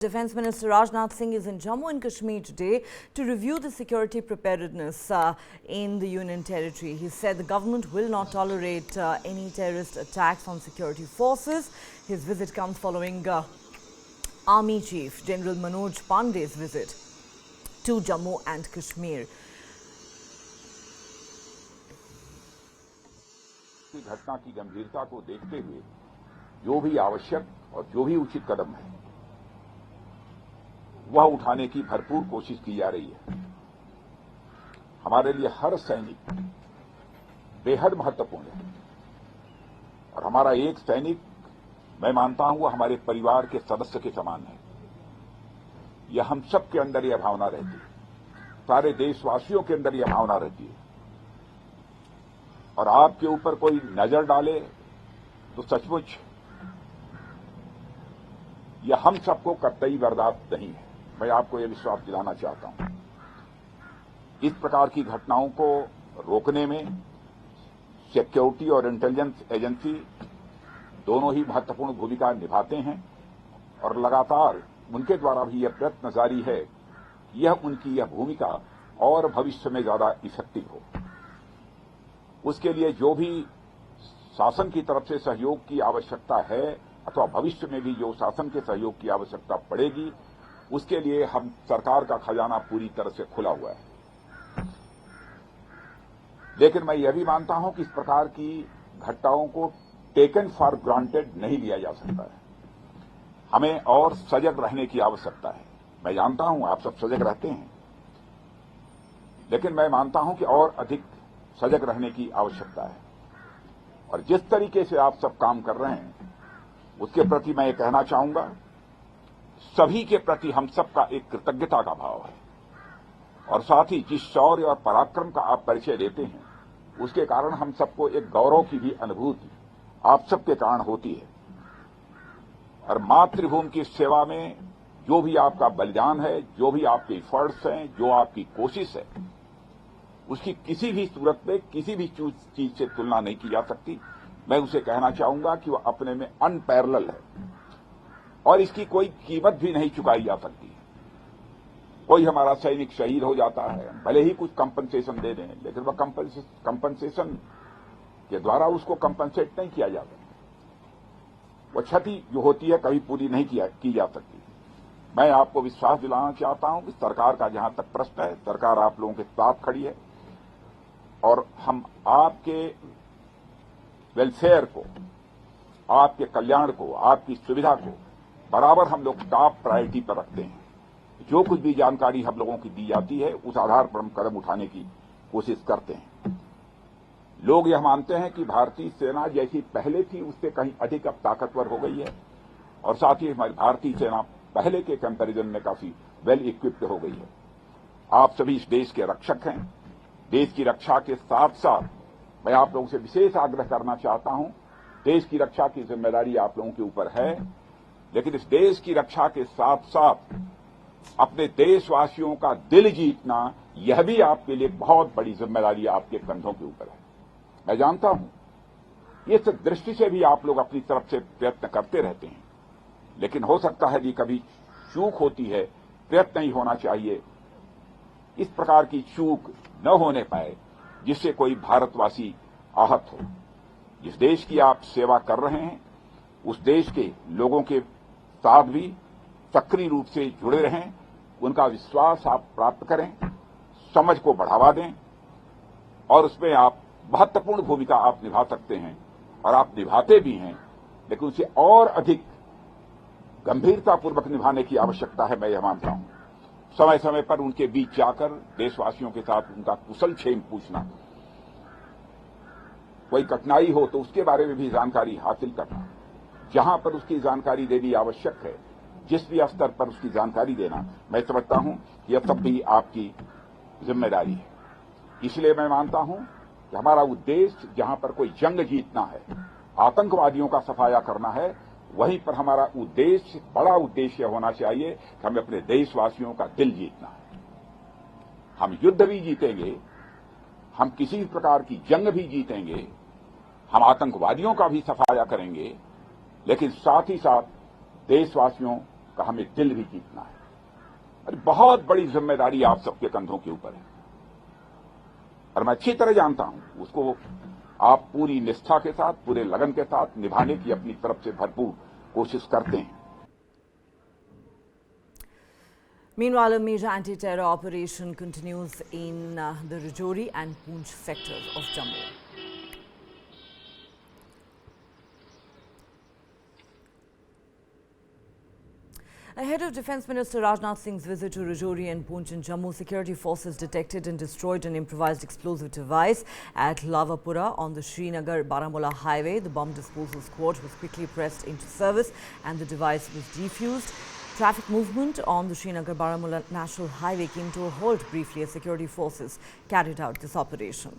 Defence Minister Rajnath Singh is in Jammu and Kashmir today to review the security preparedness in the Union Territory. He said the government will not tolerate any terrorist attacks on security forces. His visit comes following Army Chief General Manoj Pandey's visit to Jammu and Kashmir. घटना की गंभीरता को देखते हुए जो भी आवश्यक और जो भी उचित कदम है वह उठाने की भरपूर कोशिश की जा रही है। हमारे लिए हर सैनिक बेहद महत्वपूर्ण है और हमारा एक सैनिक मैं मानता हूं वह हमारे परिवार के सदस्य के समान है। यह हम सब के अंदर यह भावना रहती है, सारे देशवासियों के अंदर यह भावना रहती है और आपके ऊपर कोई नजर डाले तो सचमुच यह हम सबको कतई बर्दाश्त नहीं है। मैं आपको यह विश्वास दिलाना चाहता हूं। इस प्रकार की घटनाओं को रोकने में सिक्योरिटी और इंटेलिजेंस एजेंसी दोनों ही महत्वपूर्ण भूमिका निभाते हैं और लगातार उनके द्वारा भी यह प्रयत्न जारी है कि यह उनकी यह भूमिका और भविष्य में ज्यादा इफेक्टिव हो। उसके लिए जो भी शासन की तरफ से सहयोग की आवश्यकता है अथवा भविष्य में भी जो शासन के सहयोग की आवश्यकता पड़ेगी उसके लिए हम सरकार का खजाना पूरी तरह से खुला हुआ है। लेकिन मैं यह भी मानता हूं कि इस प्रकार की घटनाओं को टेकन फॉर ग्रांटेड नहीं लिया जा सकता है। हमें और सजग रहने की आवश्यकता है। मैं जानता हूं आप सब सजग रहते हैं, लेकिन मैं मानता हूं कि और अधिक सजग रहने की आवश्यकता है और जिस तरीके से आप सब काम कर रहे हैं उसके प्रति मैं ये कहना चाहूंगा, सभी के प्रति हम सबका एक कृतज्ञता का भाव है और साथ ही जिस शौर्य और पराक्रम का आप परिचय देते हैं उसके कारण हम सबको एक गौरव की भी अनुभूति आप सबके कारण होती है और मातृभूमि की सेवा में जो भी आपका बलिदान है, जो भी आपके एफर्ट्स हैं, जो आपकी कोशिश है, उसकी किसी भी सूरत में किसी भी चीज से तुलना नहीं की जा सकती। मैं उसे कहना चाहूंगा कि वह अपने में अनपैरेलल है और इसकी कोई कीमत भी नहीं चुकाई जा सकती। कोई हमारा सैनिक शहीद हो जाता है, भले ही कुछ कंपनसेशन दे दें, लेकिन वह कंपनसेशन के द्वारा उसको कंपनसेट नहीं किया जाता। वह क्षति जो होती है कभी पूरी नहीं की जा सकती। मैं आपको विश्वास दिलाना चाहता हूं कि सरकार का जहां तक प्रश्न है, सरकार आप लोगों के साथ खड़ी है और हम आपके वेलफेयर को, आपके कल्याण को, आपकी सुविधा को बराबर हम लोग टॉप प्रायोरिटी पर रखते हैं। जो कुछ भी जानकारी हम लोगों की दी जाती है उस आधार पर हम कदम उठाने की कोशिश करते हैं। लोग यह मानते हैं कि भारतीय सेना जैसी पहले थी उससे कहीं अधिक अब ताकतवर हो गई है और साथ ही हमारी भारतीय सेना पहले के कंपैरिजन में काफी वेल इक्विप्ड हो गई है। आप सभी इस देश के रक्षक हैं। देश की रक्षा के साथ साथ मैं आप लोगों से विशेष आग्रह करना चाहता हूं, देश की रक्षा की जिम्मेदारी आप लोगों के ऊपर है, लेकिन इस देश की रक्षा के साथ साथ अपने देशवासियों का दिल जीतना यह भी आपके लिए बहुत बड़ी जिम्मेदारी आपके कंधों के ऊपर है। मैं जानता हूं इस दृष्टि से भी आप लोग अपनी तरफ से प्रयत्न करते रहते हैं, लेकिन हो सकता है कि कभी चूक होती है, प्रयत्न ही होना चाहिए। इस प्रकार की चूक न होने पाए जिससे कोई भारतवासी आहत हो। जिस देश की आप सेवा कर रहे हैं उस देश के लोगों के साथ भी सक्रिय रूप से जुड़े रहें, उनका विश्वास आप प्राप्त करें, समझ को बढ़ावा दें और उसमें आप महत्वपूर्ण भूमिका आप निभा सकते हैं और आप निभाते भी हैं, लेकिन उसे और अधिक गंभीरतापूर्वक निभाने की आवश्यकता है। मैं यह मानता हूं समय समय पर उनके बीच जाकर देशवासियों के साथ उनका कुशल क्षेम पूछना, कोई कठिनाई हो तो उसके बारे में भी जानकारी हासिल करना, जहां पर उसकी जानकारी देनी आवश्यक है, जिस भी स्तर पर उसकी जानकारी देना, मैं समझता हूं यह सब भी आपकी जिम्मेदारी है। इसलिए मैं मानता हूं कि हमारा उद्देश्य जहां पर कोई जंग जीतना है, आतंकवादियों का सफाया करना है, वहीं पर हमारा उद्देश्य, बड़ा उद्देश्य होना चाहिए कि हमें अपने देशवासियों का दिल जीतना है। हम युद्ध भी जीतेंगे, हम किसी भी प्रकार की जंग भी जीतेंगे, हम आतंकवादियों का भी सफाया करेंगे, लेकिन साथ ही साथ देशवासियों का हमें दिल भी जीतना है। अरे बहुत बड़ी जिम्मेदारी आप सबके कंधों के ऊपर है और मैं अच्छी तरह जानता हूं उसको आप पूरी निष्ठा के साथ, पूरे लगन के साथ निभाने की अपनी तरफ से भरपूर कोशिश करते हैं। Meanwhile, a major anti-terror operation continues in the Rajouri and Poonch sectors of Jammu. Ahead of Defence Minister Rajnath Singh's visit to Rajouri and Poonch in Jammu, security forces detected and destroyed an improvised explosive device at Lavapura on the Srinagar-Baramulla highway. The bomb disposal squad was quickly pressed into service and the device was defused. Traffic movement on the Srinagar-Baramulla National Highway came to a halt briefly as security forces carried out this operation.